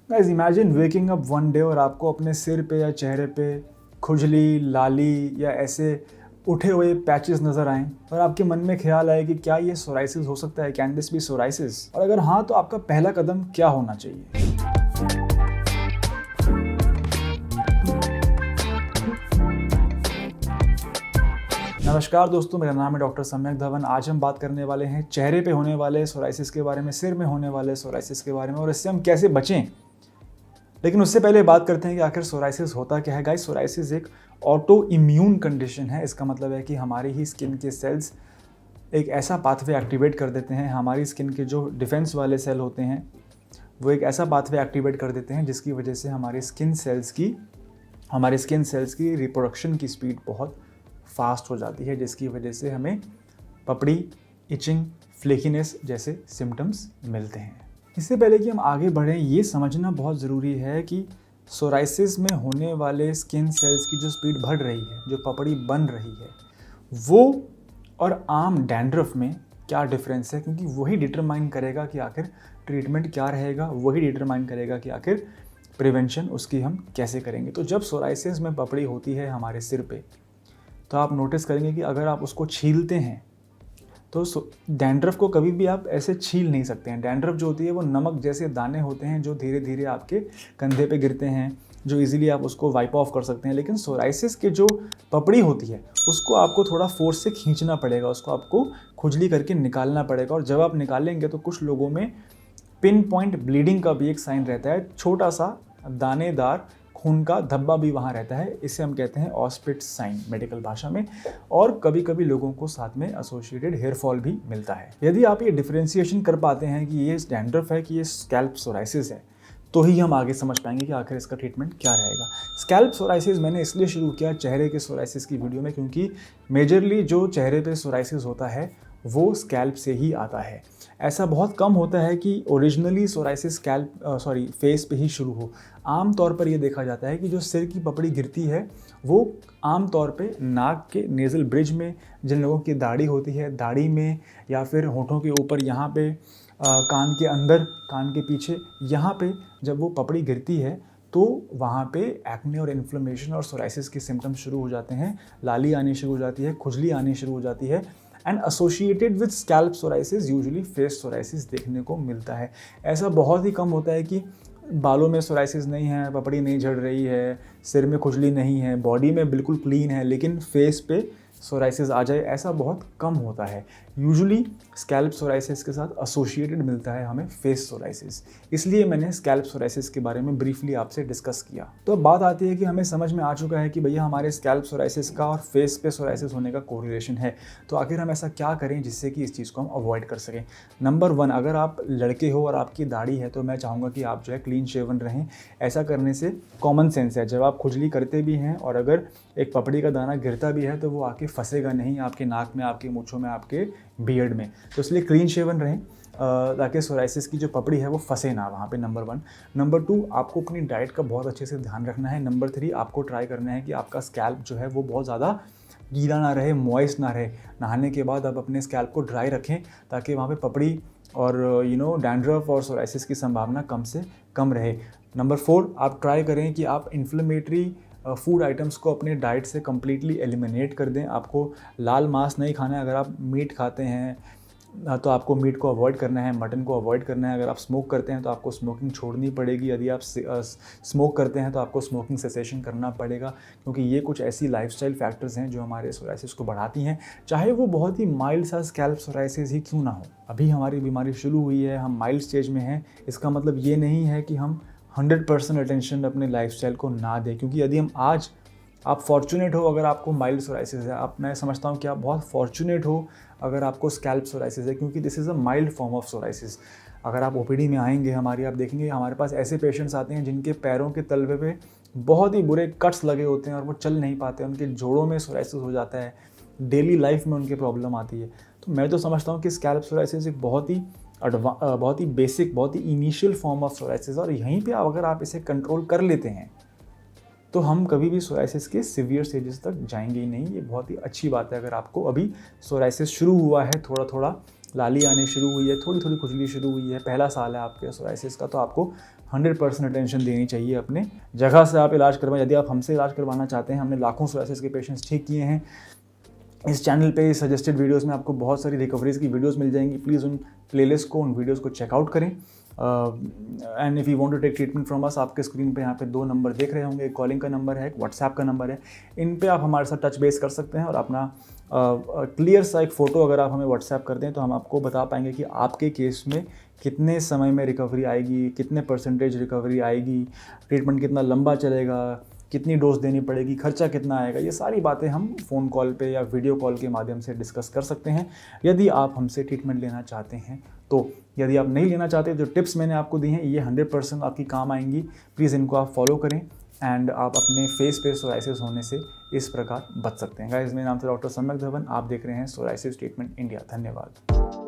Guys imagine waking up one day और आपको अपने सिर पे या चेहरे पे खुजली, लाली या ऐसे उठे हुए पैचेस नज़र आएँ और आपके मन में ख्याल आए कि क्या ये सोराइसिस हो सकता है, कैन दिस बी सोराइसिस? और अगर हाँ, तो आपका पहला कदम क्या होना चाहिए? नमस्कार दोस्तों, मेरा नाम है डॉक्टर सम्यक धवन। आज हम बात करने वाले हैं चेहरे पे होने वाले सोराइसिस के बारे में, सिर में होने वाले सोराइसिस के बारे में और इससे हम कैसे बचें। लेकिन उससे पहले बात करते हैं कि आखिर सोराइसिस होता क्या है। गाइस, सोराइसिस एक ऑटो इम्यून कंडीशन है। इसका मतलब है कि हमारी ही स्किन के सेल्स एक ऐसा पाथवे एक्टिवेट कर देते हैं। हमारी स्किन के जो डिफेंस वाले सेल होते हैं वो एक ऐसा पाथवे एक्टिवेट कर देते हैं जिसकी वजह से हमारे स्किन सेल्स की रिप्रोडक्शन की स्पीड बहुत फास्ट हो जाती है, जिसकी वजह से हमें पपड़ी, इचिंग, फ्लेकीनेस जैसे सिम्टम्स मिलते हैं। इससे पहले कि हम आगे बढ़ें, ये समझना बहुत ज़रूरी है कि सोराइसिस में होने वाले स्किन सेल्स की जो स्पीड बढ़ रही है, जो पपड़ी बन रही है, वो और आम डैंड्रफ में क्या डिफरेंस है, क्योंकि वही डिटरमाइन करेगा कि आखिर ट्रीटमेंट क्या रहेगा, वही डिटरमाइन करेगा कि आखिर प्रिवेंशन उसकी हम कैसे करेंगे। तो जब सोराइसिस में पपड़ी होती है हमारे सिर पे, तो आप नोटिस करेंगे कि अगर आप उसको छीलते हैं तो डैंड्रफ को कभी भी आप ऐसे छील नहीं सकते हैं। डैंड्रफ जो होती है वो नमक जैसे दाने होते हैं जो धीरे धीरे आपके कंधे पे गिरते हैं, जो इजीली आप उसको वाइप ऑफ कर सकते हैं। लेकिन सोराइसिस की जो पपड़ी होती है उसको आपको थोड़ा फोर्स से खींचना पड़ेगा, उसको आपको खुजली करके निकालना पड़ेगा। और जब आप निकालेंगे तो कुछ लोगों में पिन पॉइंट ब्लीडिंग का भी एक साइन रहता है, छोटा सा दानेदार खून का धब्बा भी वहाँ रहता है। इसे हम कहते हैं ऑस्पिट्स साइन मेडिकल भाषा में। और कभी कभी लोगों को साथ में एसोसिएटेड हेयर फॉल भी मिलता है। यदि आप ये डिफरेंशिएशन कर पाते हैं कि ये डैंड्रफ है कि ये स्कैल्प सोराइसिस है, तो ही हम आगे समझ पाएंगे कि आखिर इसका ट्रीटमेंट क्या रहेगा। स्कैल्प सोराइसिस मैंने इसलिए शुरू किया चेहरे के सोराइसिस की वीडियो में, क्योंकि मेजरली जो चेहरे पे सोराइसिस होता है वो स्कैल्प से ही आता है। ऐसा बहुत कम होता है कि ओरिजिनली सोराइसिस फेस पे ही शुरू हो। आम तौर पर ये देखा जाता है कि जो सिर की पपड़ी गिरती है वो आम तौर पे नाक के नेज़ल ब्रिज में, जिन लोगों की दाढ़ी होती है दाढ़ी में, या फिर होठों के ऊपर यहाँ पे, कान के अंदर, कान के पीछे, यहाँ पे जब वो पपड़ी गिरती है तो वहाँ पे एक्ने और इन्फ्लेमेशन और सोराइसिस के सिम्टम्स शुरू हो जाते हैं। लाली आनी शुरू हो जाती है, खुजली आनी शुरू हो जाती है। And associated with scalp psoriasis usually face psoriasis देखने को मिलता है। ऐसा बहुत ही कम होता है कि बालों में सोराइसिस नहीं है, पपड़ी नहीं झड़ रही है, सिर में खुजली नहीं है, बॉडी में बिल्कुल क्लीन है, लेकिन फेस पे सोराइसिस आ जाए, ऐसा बहुत कम होता है। यूजुअली स्कैल्प सोराइसिस के साथ एसोसिएटेड मिलता है हमें फेस सोराइसिस। इसलिए मैंने स्कैल्प सोराइसिस के बारे में ब्रीफली आपसे डिस्कस किया। तो अब बात आती है कि हमें समझ में आ चुका है कि भैया हमारे स्कैल्प सोराइसिस का और फेस पे सोराइसिस होने का कोरिलेशन है। तो आखिर हम ऐसा क्या करें जिससे कि इस चीज़ को हम अवॉइड कर सकें। नंबर 1, अगर आप लड़के हो और आपकी दाढ़ी है तो मैं चाहूँगा कि आप जो है क्लीन शेवन रहें। ऐसा करने से कॉमन सेंस है, जब आप खुजली करते भी हैं और अगर एक पपड़ी का दाना गिरता भी है तो वो आके फंसेगा नहीं आपके नाक में, आपके मूँछों में, आपके बियर्ड में। तो इसलिए क्लीन शेवन रहें ताकि सोराइसिस की जो पपड़ी है वो फंसे ना वहाँ पे। नंबर 1। नंबर 2, आपको अपनी डाइट का बहुत अच्छे से ध्यान रखना है। नंबर 3, आपको ट्राई करना है कि आपका स्कैल्प जो है वो बहुत ज़्यादा गीला ना रहे, मॉइस्ट ना रहे। नहाने के बाद आप अपने स्कैल्प को ड्राई रखें ताकि वहाँ पे पपड़ी और डैंड्रफ और सोराइसिस की संभावना कम से कम रहे। नंबर 4, आप ट्राई करें कि आप इन्फ्लेमेटरी फूड आइटम्स को अपने डाइट से कम्प्लीटली एलिमिनेट कर दें। आपको लाल मांस नहीं खाना है। अगर आप मीट खाते हैं तो आपको मीट को अवॉइड करना है, मटन को अवॉइड करना है। अगर आप स्मोक करते हैं तो आपको स्मोकिंग छोड़नी पड़ेगी। यदि आप स्मोक करते हैं तो आपको स्मोकिंग सेसेशन करना पड़ेगा, क्योंकि ये कुछ ऐसी लाइफस्टाइल फैक्टर्स हैं जो हमारे सोराइसिस को बढ़ाती हैं, चाहे वो बहुत ही माइल्ड सा स्कैल्प सोराइसिस ही क्यों ना हो। अभी हमारी बीमारी शुरू हुई है, हम माइल्ड स्टेज में हैं। इसका मतलब ये नहीं है कि हम 100% अटेंशन अपने लाइफस्टाइल को ना दें, क्योंकि यदि हम आज, आप फॉर्चुनेट हो अगर आपको माइल्ड सोराइसिस है, आप, मैं समझता हूँ कि आप बहुत फॉर्चुनेट हो अगर आपको स्कैल्प सोराइसिस है, क्योंकि this is a mild form of psoriasis. अगर आप ओपीडी में आएंगे हमारी, आप देखेंगे हमारे पास ऐसे पेशेंट्स आते हैं जिनके पैरों के तलवे पे बहुत ही बुरे कट्स लगे होते हैं और वो चल नहीं पाते, उनके जोड़ों में सोराइसिस हो जाता है, डेली लाइफ में उनके प्रॉब्लम आती है। तो मैं तो समझता हूँ कि स्कैल्प सोराइसिस एक बहुत ही बेसिक, बहुत ही इनिशियल फॉर्म ऑफ सोराइसिस, और यहीं पे अगर आप इसे कंट्रोल कर लेते हैं तो हम कभी भी सोराइसिस के सीवियर स्टेजेस तक जाएंगे ही नहीं। ये बहुत ही अच्छी बात है। अगर आपको अभी सोराइसिस शुरू हुआ है थोड़ा थोड़ा लाली आने शुरू हुई है, थोड़ी थोड़ी खुजली शुरू हुई है, पहला साल है आपके सोराइसिस का, तो आपको 100% अटेंशन देनी चाहिए अपने जगह से आप इलाज करवाएं। यदि आप हमसे इलाज करवाना चाहते हैं, हमने लाखों सोराइसिस के पेशेंट्स ठीक किए हैं। इस चैनल पे सजेस्टेड वीडियोस में आपको बहुत सारी रिकवरीज की वीडियोस मिल जाएंगी। प्लीज़ उन प्लेलिस्ट को, उन वीडियोस को चेकआउट करें। And if you want to take treatment from us, आपके स्क्रीन पे यहाँ पे 2 नंबर देख रहे होंगे, एक कॉलिंग का नंबर है, एक व्हाट्सएप का नंबर है। इन पे आप हमारे साथ टच बेस कर सकते हैं और अपना क्लियर सा एक फ़ोटो अगर आप हमें व्हाट्सएप कर दें तो हम आपको बता पाएंगे कि आपके केस में कितने समय में रिकवरी आएगी, कितने % रिकवरी आएगी, ट्रीटमेंट कितना लंबा चलेगा, कितनी डोज देनी पड़ेगी, खर्चा कितना आएगा। ये सारी बातें हम फ़ोन कॉल पे या वीडियो कॉल के माध्यम से डिस्कस कर सकते हैं यदि आप हमसे ट्रीटमेंट लेना चाहते हैं तो। यदि आप नहीं लेना चाहते, जो टिप्स मैंने आपको दी हैं ये 100% आपकी काम आएंगी। प्लीज़ इनको आप फॉलो करें एंड आप अपने फेस पे सोराइसिस होने से इस प्रकार बच सकते हैं। गाइस, मेरे नाम से डॉक्टर सम्यक धवन, आप देख रहे हैं सोराइसिस ट्रीटमेंट इंडिया। धन्यवाद।